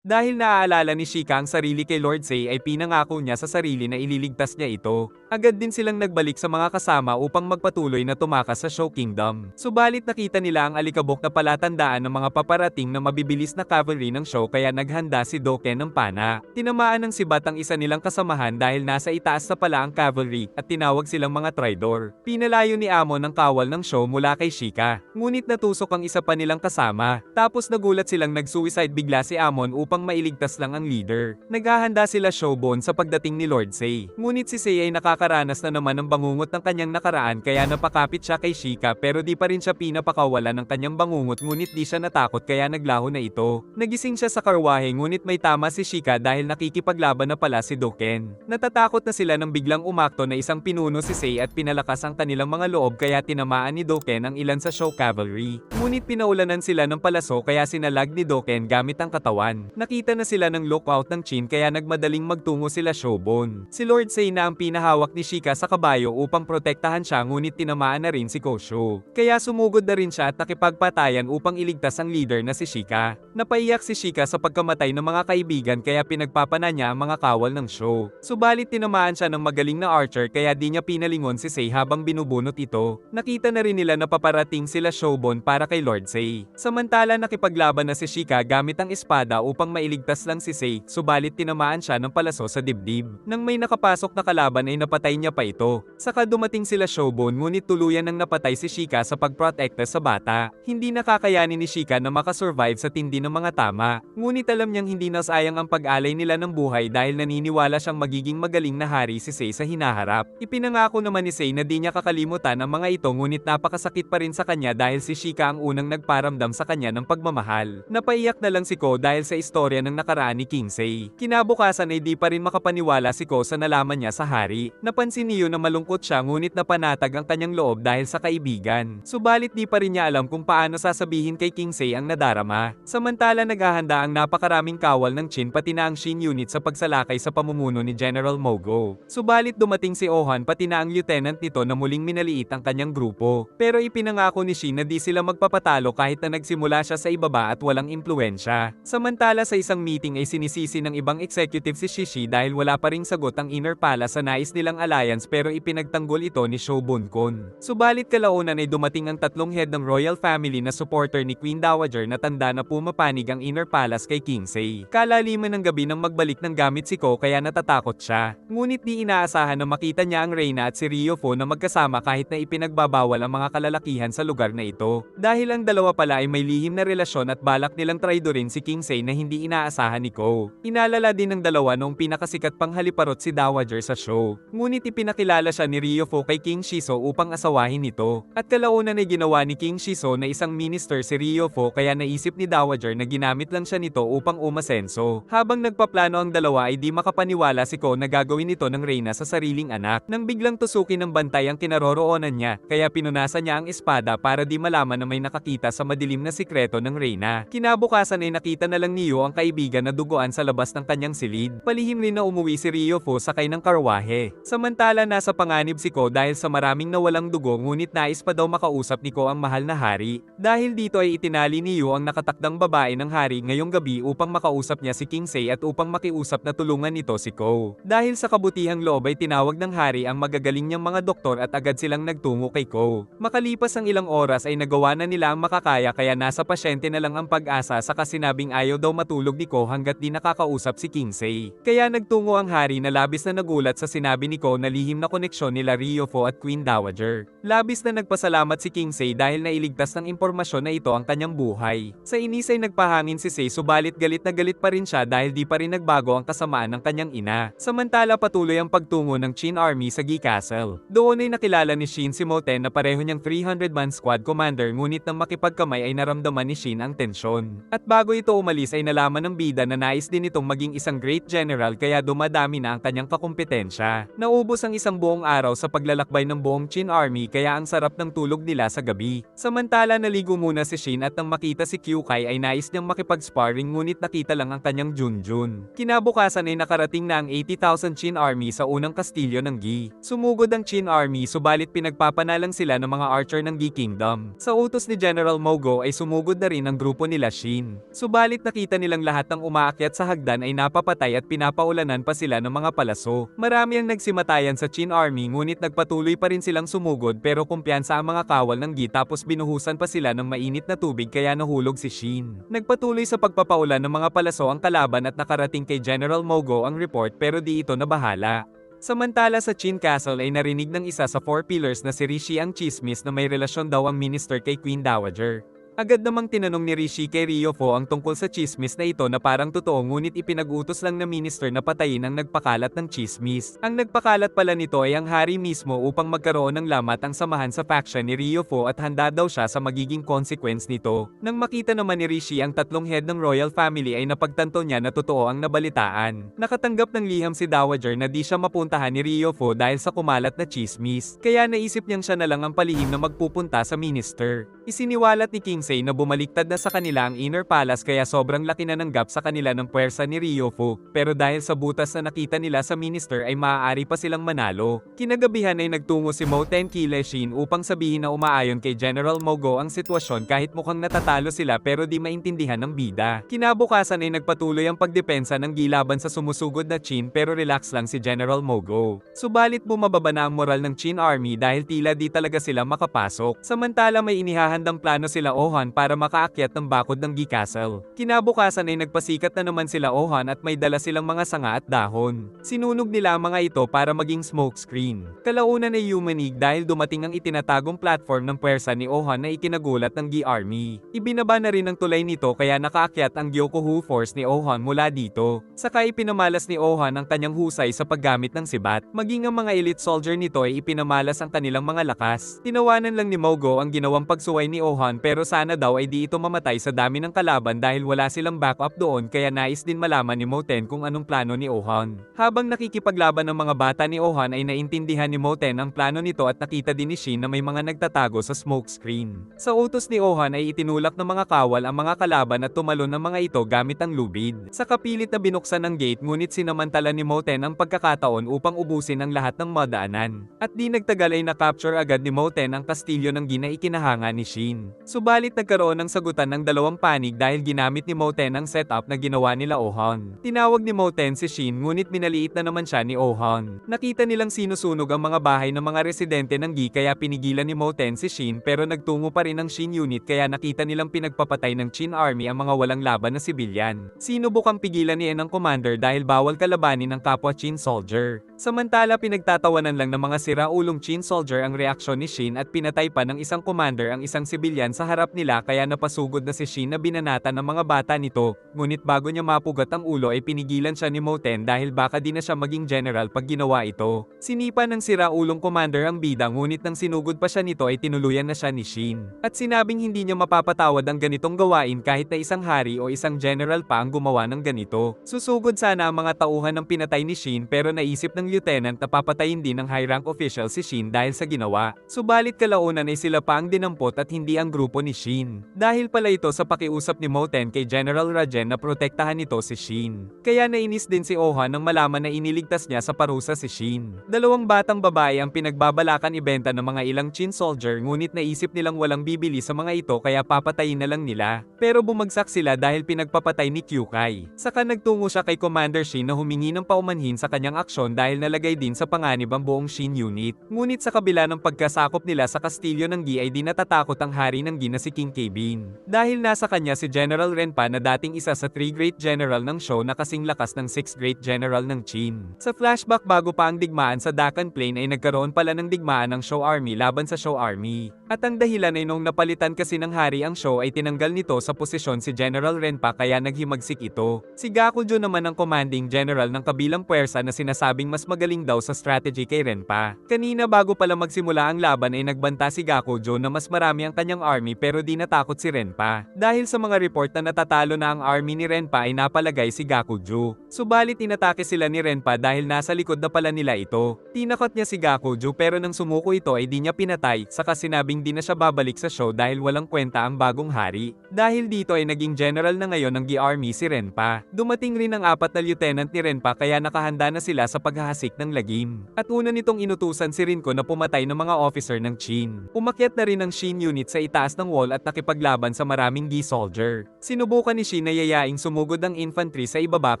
Dahil naaalala ni Sheikah ang sarili kay Lord Sei ay pinangako niya sa sarili na ililigtas niya ito. Agad din silang nagbalik sa mga kasama upang magpatuloy na tumakas sa Show Kingdom. Subalit nakita nila ang alikabok na palatandaan ng mga paparating na mabibilis na cavalry ng show kaya naghanda si Doken ng pana. Tinamaan ng sibat ang isa nilang kasamahan dahil nasa itaas na pala ang cavalry at tinawag silang mga traidor. Pinalayo ni Amon ang kawal ng show mula kay Sheikah. Ngunit natusok ang isa pa nilang kasama. Tapos nagulat silang nag-suicide bigla si Amon upang mailigtas lang ang leader. Naghahanda sila Showbone sa pagdating ni Lord Sei. Ngunit si Sei ay nakakaranas na naman ng bangungot ng kanyang nakaraan kaya napakapit siya kay Sheikah pero di pa rin siya pinapakawalan ng kanyang bangungot ngunit di siya natakot kaya naglaho na ito. Nagising siya sa karwahe ngunit may tama si Sheikah dahil nakikipaglaban na pala si Doken. Natatakot na sila nang biglang umakto na isang pinuno si Sei at pinalakas ang kanilang mga loob kaya tinamaan ni Doken ang ilan sa show cavalry. Ngunit pinaulanan sila ng palaso kaya sinalag ni Doken gamit ang katawan. Nakita na sila ng lookout ng Chin kaya nagmadaling magtungo sila Showbone. Si Lord Sei na ang pinahawak ni Sheikah sa kabayo upang protektahan siya ngunit tinamaan na rin si Kosho. Kaya sumugod na rin siya at nakipagpatayan upang iligtas ang leader na si Sheikah. Napaiyak si Sheikah sa pagkamatay ng mga kaibigan kaya pinagpapana niya ang mga kawal ng show. Subalit tinamaan siya ng magaling na archer kaya di niya pinalingon si Sei habang binubunot ito. Nakita na rin nila na paparating sila Showbone para kay Lord Sei. Samantala nakipaglaban na si Sheikah gamit ang espada upang mailigtas lang si Sei, subalit tinamaan siya ng palaso sa dibdib. Nang may nakapasok na kalaban ay napatay niya pa ito. Saka dumating sila Showbone ngunit tuluyan nang napatay si Sheikah sa pagprotekta sa bata. Hindi nakakayanin ni Sheikah na makasurvive sa tindi ng mga tama. Ngunit alam niyang hindi nasayang ang pag-alay nila ng buhay dahil naniniwala siyang magiging magaling na hari si Sei sa hinaharap. Ipinangako naman ni Sei na di niya kakalimutan ang mga ito ngunit napakasakit pa rin sa kanya dahil si Sheikah ang unang nagparamdam sa kanya ng pagmamahal. Napaiyak na lang si Ko dahil sa istorya ng nakaraan ni King Sei. Kinabukasan ay di pa rin makapaniwala si Ko sa nalaman niya sa hari. Napansin niyo na malungkot siya ngunit napanatag ang kanyang loob dahil sa kaibigan. Subalit di pa rin niya alam kung paano sasabihin kay King Sei ang nadarama. Samantala naghahanda ang napakaraming kawal ng Chin pati na ang Shin unit sa pagsalakay sa pamumuno ni General Mogo. Subalit dumating si Ohan pati na ang lieutenant nito na muling minaliit ang kanyang grupo. Pero ipinangako ni Shin na di sila magpapatalo kahit na nagsimula siya sa ibaba at walang impluensya. Samantala sa isang meeting ay sinisisi ng ibang executive si Shishi dahil wala pa ring sagot ang Inner Palace sa nais nilang alliance pero ipinagtanggol ito ni Shobun-kun. Subalit kalaunan ay dumating ang tatlong head ng royal family na supporter ni Queen Dowager na tanda na pumapanig ang Inner Palace kay King Sei. Kalaliman ng gabi nang magbalik ng gamit si Ko kaya natatakot siya. Ngunit di inaasahan na makita niya ang Reyna at si Ryofo na magkasama kahit na ipinagbabawal ang mga kalalakihan sa lugar na ito. Dahil ang dalawa pala ay may lihim na relasyon at balak nilang traidorin si King Sei na hindi inaasahan ni Ko. Inalala din ng dalawa noong pinakasikat pang haliparot si Dowager sa show. Ngunit ipinakilala siya ni Ryofo kay King Shiso upang asawahin ito. At kalaunan ay ginawa ni King Shiso na isang minister si Ryofo kaya naisip ni Dowager na ginamit lang siya nito upang umasenso. Habang nagpaplano ang dalawa ay di makapaniwala si Ko na gagawin ito ng Reyna sa sariling anak. Nang biglang tusukin ng bantay ang kinaroroonan niya, kaya pinunasan niya ang espada para di malaman na may nakakita sa madilim na sikreto ng Reyna. Kinabukasan ay nakita na lang niyo ang kaibigan na duguan sa labas ng kanyang silid. Palihim rin na umuwi si Ryofo sakay ng karwahe. Samantala nasa panganib si Ko dahil sa maraming nawalang dugo ngunit nais pa daw makausap ni Ko ang mahal na hari. Dahil dito ay itinali ni Yu ang nakatakdang babae ng hari ngayong gabi upang makausap niya si King Sei at upang makiusap na tulungan nito si Ko. Dahil sa kabutihang loob ay tinawag ng hari ang magagaling niyang mga doktor at agad silang nagtungo kay Ko. Makalipas ang ilang oras ay nagawa na nila ang makakaya kaya nasa pasyente na lang ang pag-asa saka sinabing ayaw daw matulog ni Ko hanggat di nakakausap si King Sei. Kaya nagtungo ang hari na labis na nagulat sa sinabi ni Ko na lihim na koneksyon nila Ryofo at Queen Dowager. Labis na nagpasalamat si King Sei dahil nailigtas ng impormasyon na ito ang kanyang buhay. Sa inis ay nagpahangin si Sei subalit galit na galit pa rin siya dahil di pa rin nagbago ang kasamaan ng kanyang ina. Samantala patuloy ang pagtungo ng Qin Army sa Gi Castle. Doon ay nakilala ni Shin si Moten na pareho niyang 300-man squad commander ngunit nang makipagkamay ay naramdaman ni Shin ang tensyon. At bago ito umalis ay nalaman ng bida na nais din itong maging isang great general kaya dumadami na ang kanyang kakumpetensya. Naubos ang isang buong araw sa paglalakbay ng buong Qin Army kaya ang sarap ng tulog nila sa gabi. Samantala naligo muna si Shin at nang makita si Kyukai ay nais niyang makipag-sparring ngunit nakita lang ang kanyang Junjun. Kinabukasan ay nakarating na ang 80,000 Qin Army sa unang kastilyo ng Gi. Sumugod ang Qin Army subalit pinagpapanalang sila ng mga archer ng Gi Kingdom. Sa utos ni General Mogo ay sumugod na rin ang grupo nila Shin. Subalit nakita nila nilang lahat ng umaakyat sa hagdan ay napapatay at pinapaulanan pa sila ng mga palaso. Marami ang nagsimatayan sa Qin Army ngunit nagpatuloy pa rin silang sumugod pero kumpiyansa ang mga kawal ng Gi tapos binuhusan pa sila ng mainit na tubig kaya nahulog si Shin. Nagpatuloy sa pagpapaulan ng mga palaso ang kalaban at nakarating kay General Mogo ang report pero di ito nabahala. Samantala sa Qin Castle ay narinig ng isa sa Four Pillars na si Rishi ang chismis na may relasyon daw ang minister kay Queen Dowager. Agad namang tinanong ni Rishi kay Ryofo ang tungkol sa chismis na ito na parang totoo ngunit ipinag-utos lang na minister na patayin ang nagpakalat ng chismis. Ang nagpakalat pala nito ay ang hari mismo upang magkaroon ng lamat ang samahan sa faction ni Ryofo at handa daw siya sa magiging consequence nito. Nang makita naman ni Rishi ang tatlong head ng royal family ay napagtanto niya na totoo ang nabalitaan. Nakatanggap ng liham si Dowager na di siya mapuntahan ni Ryofo dahil sa kumalat na chismis. Kaya naisip niyang siya na lang ang palihim na magpupunta sa minister. Isiniwalat ni King na bumaliktad na sa kanila ang inner palace kaya sobrang laki na ng gap sa kanila ng puwersa ni Ryofo, pero dahil sa butas na nakita nila sa minister ay maaari pa silang manalo. Kinagabihan ay nagtungo si Moten kay Shin upang sabihin na umaayon kay General Mogo ang sitwasyon kahit mukhang natatalo sila pero di maintindihan ng bida. Kinabukasan ay nagpatuloy ang pagdepensa ng Gi laban sa sumusugod na Qin pero relax lang si General Mogo. Subalit bumababa na ang moral ng Qin Army dahil tila di talaga sila makapasok. Samantala may inihahandang plano sila para makaakyat ng bakod ng Gi Castle. Kinabukasan ay nagpasikat na naman sila Ohan at may dala silang mga sanga at dahon. Sinunog nila ang mga ito para maging smokescreen. Kalaunan ay yumanig dahil dumating ang itinatagong platform ng puwersa ni Ohan na ikinagulat ng Gi Army. Ibinaba na rin ang tulay nito kaya nakaakyat ang Gyokuhu Force ni Ohan mula dito. Saka ipinamalas ni Ohan ang kanyang husay sa paggamit ng sibat. Maging ang mga elite soldier nito ay ipinamalas ang kanilang mga lakas. Tinawanan lang ni Mogo ang ginawang pagsuway ni Ohan pero sana daw ay di ito mamatay sa dami ng kalaban dahil wala silang backup doon kaya nais din malaman ni Moten kung anong plano ni Ohan. Habang nakikipaglaban ng mga bata ni Ohan ay naintindihan ni Moten ang plano nito at nakita din ni Shin na may mga nagtatago sa smokescreen. Sa utos ni Ohan ay itinulak ng mga kawal ang mga kalaban at tumalon ng mga ito gamit ang lubid. Sa kapilit na binuksan ng gate ngunit sinamantala ni Moten ang pagkakataon upang ubusin ang lahat ng madaanan. At di nagtagal ay na-capture agad ni Moten ang kastilyo ng Gi na ikinahanga ni Shin. Subalit nagkaroon ng sagutan ng dalawang panig dahil ginamit ni Moten ang setup na ginawa nila Ohan. Tinawag ni Moten si Shin ngunit minaliit na naman siya ni Ohan. Nakita nilang sinusunog ang mga bahay ng mga residente ng Gi kaya pinigilan ni Moten si Shin pero nagtungo pa rin ang Shin unit kaya nakita nilang pinagpapatay ng Qin Army ang mga walang laban na sibilyan. Sinubukang pigilan ni En ang commander dahil bawal kalabanin ang kapwa Qin soldier. Samantala pinagtatawanan lang ng mga siraulong Qin soldier ang reaksyon ni Shin at pinatay pa ng isang commander ang isang sibilyan sa harap nila kaya napasugod na si Shin na binanatan ng mga bata nito, ngunit bago niya mapugat ang ulo ay pinigilan siya ni Moten dahil baka di na siya maging general pag ginawa ito. Sinipa ng siraulong commander ang bida ngunit nang sinugod pa siya nito ay tinuluyan na siya ni Shin. At sinabing hindi niya mapapatawad ang ganitong gawain kahit na isang hari o isang general pa ang gumawa ng ganito. Susugod sana ang mga tauhan ng pinatay ni Shin pero naisip ng lieutenant na papatayin din ng high rank official si Shin dahil sa ginawa. Subalit kalaunan ay sila pa ang dinampot at hindi ang grupo ni Shin. Dahil pala ito sa pakiusap ni Moten kay General Rajen na protektahan nito si Shin. Kaya nainis din si Ohan nang malaman na iniligtas niya sa parusa si Shin. Dalawang batang babae ang pinagbabalakan ibenta ng mga ilang Qin soldier ngunit naisip nilang walang bibili sa mga ito kaya papatayin na lang nila. Pero bumagsak sila dahil pinagpapatay ni Kyukai. Saka nagtungo siya kay Commander Shin na humingi ng paumanhin sa kanyang aksyon dahil nalagay din sa panganib ang buong Shin unit. Ngunit sa kabila ng pagkasakop nila sa kastilyo ng Gi ay di natatakot ang hari ng Gi na si King Kevin. Dahil nasa kanya si General Renpa na dating isa sa 3 Great General ng show na kasing lakas ng 6 Great General ng Qin. Sa flashback bago pa ang digmaan sa Deccan Plain ay nagkaroon pala ng digmaan ng Show Army laban sa Show Army. At ang dahilan ay nung napalitan kasi ng hari ang show ay tinanggal nito sa posisyon si General Renpa kaya naghimagsik ito. Si Gakujo naman ang commanding general ng kabilang puwersa na sinasabing mas magaling daw sa strategy kay Renpa. Kanina bago pala magsimula ang laban ay nagbanta si Gakujo na mas marami ang kanyang army pero di natakot si Renpa. Dahil sa mga report na natatalo na ang army ni Renpa ay napalagay si Gakujo. Subalit inatake sila ni Renpa dahil nasa likod na pala nila ito. Tinakot niya si Gakujo pero nang sumuko ito ay di niya pinatay saka sinabing di na siya babalik sa show dahil walang kwenta ang bagong hari. Dahil dito ay naging general na ngayon ng Gi Army si Renpa. Dumating rin ang 4 na lieutenant ni Renpa kaya nakahanda na sila sa paghahasa nagtatasik ng lagim. At una nitong inutusan si Rinko na pumatay ng mga officer ng Qin. Umakyat na rin ang Shin unit sa itaas ng wall at nakipaglaban sa maraming Gi soldier. Sinubukan ni Shin na yayaing sumugod ang infantry sa ibaba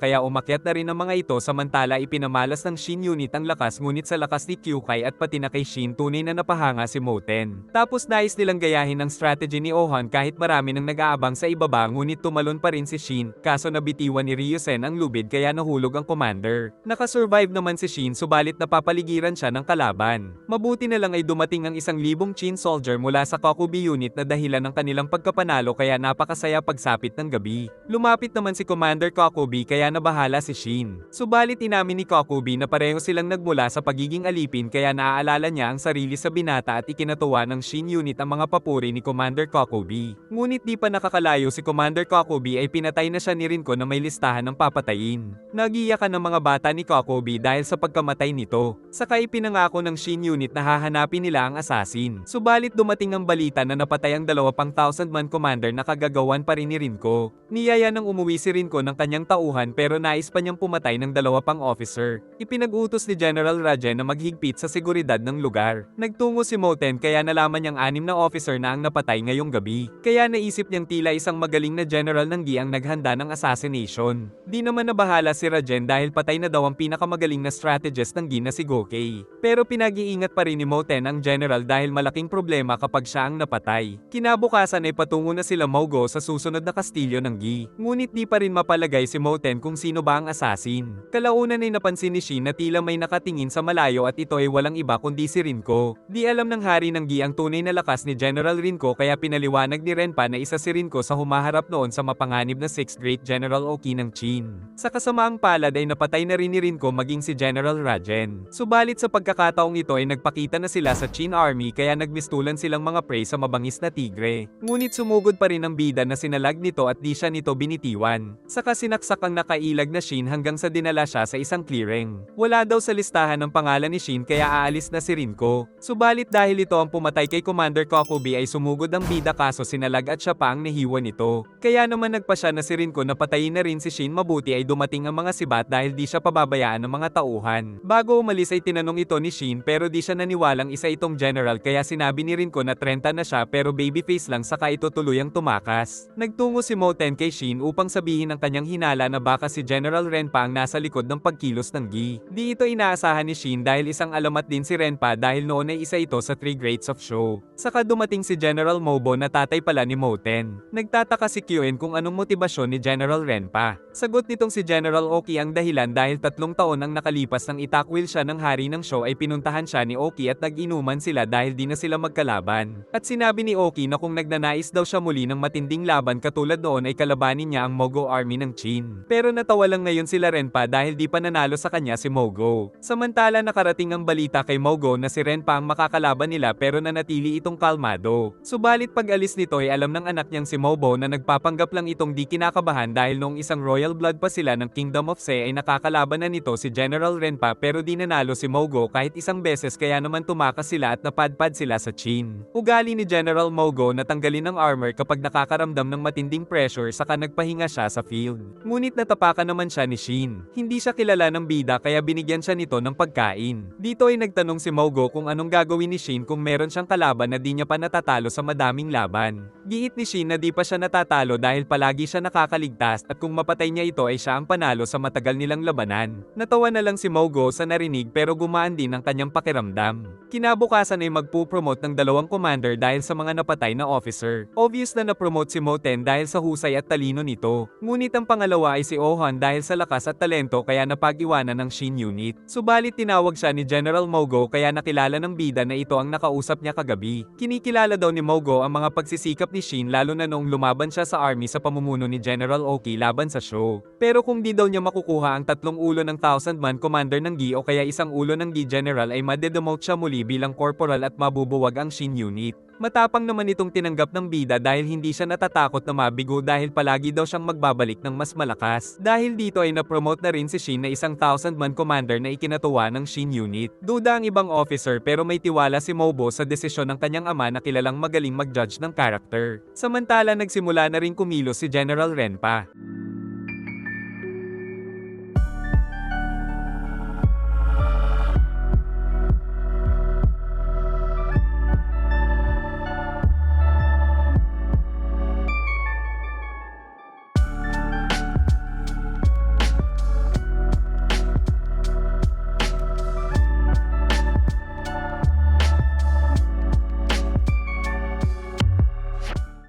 kaya umakyat na rin ang mga ito samantala ipinamalas ng Shin unit ang lakas ngunit sa lakas ni Kyukai at pati na kay Shin tunay na napahanga si Moten. Tapos nais nilang gayahin ang strategy ni Ohan kahit marami nang nag-aabang sa ibaba ngunit tumalon pa rin si Shin, kaso nabitiwan ni Ryusen ang lubid kaya nahulog ang commander. Nakasurvive naman si Shin subalit napapaligiran siya ng kalaban. Mabuti na lang ay dumating ang 1,000 Qin soldier mula sa Kokubi unit na dahilan ng kanilang pagkapanalo kaya napakasaya pagsapit ng gabi. Lumapit naman si Commander Kokubi kaya nabahala si Shin. Subalit inamin ni Kokubi na pareho silang nagmula sa pagiging alipin kaya naaalala niya ang sarili sa binata at ikinatuwa ng Shin unit ang mga papuri ni Commander Kokubi. Ngunit di pa nakakalayo si Commander Kokubi ay pinatay na siya ni Rinko na may listahan ng papatayin. Nagiyakan ng mga bata ni Kokubi dahil sa pagkamatay nito. Saka ipinangako ng Shin unit na hahanapin nila ang assassin. Subalit dumating ang balita na napatay ang 2,000-man commander na kagagawan pa rin ni Rinko. Niyaya nang umuwi si Rinko ng kanyang tauhan pero nais pa niyang pumatay ng 2 pang officer. Ipinag-utos ni General Rajen na maghigpit sa seguridad ng lugar. Nagtungo si Moten kaya nalaman niyang 6 na officer na ang napatay ngayong gabi. Kaya naisip niyang tila isang magaling na general ng Gi ang naghanda ng assassination. Di naman nabahala si Rajen dahil patay na daw ang pinakamagaling na strategist ng Gi na si Gokei. Pero pinag-iingat pa rin ni Moten ang general dahil malaking problema kapag siya ang napatay. Kinabukasan ay patungo na sila Mogo sa susunod na kastilyo ng Gi. Ngunit di pa rin mapalagay si Moten kung sino ba ang assassin. Kalaunan ay napansin ni Shin na tila may nakatingin sa malayo at ito ay walang iba kundi si Rinko. Di alam ng hari ng Gi ang tunay na lakas ni General Rinko kaya pinaliwanag ni Renpa na isa si Rinko sa humaharap noon sa mapanganib na 6th Great General Oki ng Qin. Sa kasamaang palad ay napatay na rin ni Rinko maging si General Rajen. Subalit sa pagkakataong ito ay nagpakita na sila sa Qin Army kaya nagmistulan silang mga prey sa mabangis na tigre. Ngunit sumugod pa rin ang bida na sinalag nito at di siya nito binitiwan. Saka sinaksak ang nakailag na Shin hanggang sa dinala siya sa isang clearing. Wala daw sa listahan ng pangalan ni Shin kaya aalis na si Rinko. Subalit dahil ito ang pumatay kay Commander Kokubi ay sumugod ang bida kaso sinalag at siya pa ang nahiwa nito. Kaya naman nagpa siya na si Rinko na patayin na rin si Shin mabuti ay dumating ang mga sibat dahil di siya pababayaan ng mga tauhan. Bago umalis ay tinanong ito ni Shin pero di siya naniwalang isa itong general kaya sinabi ni Rinko na 30 na siya pero babyface lang saka ito tuluyang tumakas. Nagtungo si Moten kay Shin upang sabihin ang kanyang hinala na baka si General Renpa ang nasa likod ng pagkilos ng Gi. Di ito inaasahan ni Shin dahil isang alamat din si Renpa dahil noon ay isa ito sa 3 Greats of Show. Saka dumating si General Mobo na tatay pala ni Moten. Nagtataka si Kyuen kung anong motibasyon ni General Renpa. Sagot nitong si General Oki ang dahilan dahil 3 taon ang nakalipas nang itakwil siya ng hari ng show ay pinuntahan siya ni Oki at nag-inuman sila dahil di na sila magkalaban. At sinabi ni Oki na kung nagnanais daw siya muli ng matinding laban katulad noon ay kalabanin niya ang Mogo Army ng Qin. Pero natawa lang ngayon sila Renpa dahil di pa nanalo sa kanya si Mogo. Samantala nakarating ang balita kay Mogo na si Renpa ang makakalaban nila pero nanatili itong kalmado. Subalit pag-alis nito ay alam ng anak niyang si Mobo na nagpapanggap lang itong di kinakabahan dahil noong isang royal blood pa sila ng Kingdom of Se ay nakakalaban na nito si General Renpa pero di nanalo si Mogo kahit isang beses kaya naman tumakas sila at napadpad sila sa Qin. Ugali ni General Mogo na tanggalin ang armor kapag nakakaramdam ng matinding pressure saka nagpahinga siya sa field. Ngunit natapakan naman siya ni Shin. Hindi siya kilala ng bida kaya binigyan siya nito ng pagkain. Dito ay nagtanong si Mogo kung anong gagawin ni Shin kung meron siyang kalaban na di niya pa natatalo sa madaming laban. Giit ni Shin na di pa siya natatalo dahil palagi siya nakakaligtas at kung mapatay niya ito ay siya ang panalo sa matagal nilang labanan. Natawa na lang si Mogo sa narinig pero gumaan din ang kanyang pakiramdam. Kinabukasan ay magpupromote ng 2 commander dahil sa mga napatay na officer. Obvious na na-promote si Moten dahil sa husay at talino nito. Ngunit ang pangalawa ay si Ohan dahil sa lakas at talento kaya napag-iwanan ng Shin unit. Subalit tinawag siya ni General Mogo kaya nakilala ng bida na ito ang nakausap niya kagabi. Kinikilala daw ni Mogo ang mga pagsisikap ni Shin lalo na noong lumaban siya sa army sa pamumuno ni General Oki laban sa show. Pero kung di daw niya makukuha ang 3 ulo ng 1,000-man commander ng Gi o kaya isang ulo ng Gi general ay madedemote siya muli bilang corporal at mabubuwag ang Shin unit. Matapang naman itong tinanggap ng bida dahil hindi siya natatakot na mabigo dahil palagi daw siyang magbabalik ng mas malakas. Dahil dito ay na-promote na rin si Shin na isang 1,000-man commander na ikinatuwa ng Shin unit. Duda ang ibang officer pero may tiwala si Mobo sa desisyon ng kanyang ama na kilalang magaling mag-judge ng character. Samantala nagsimula na rin kumilos si General Renpa.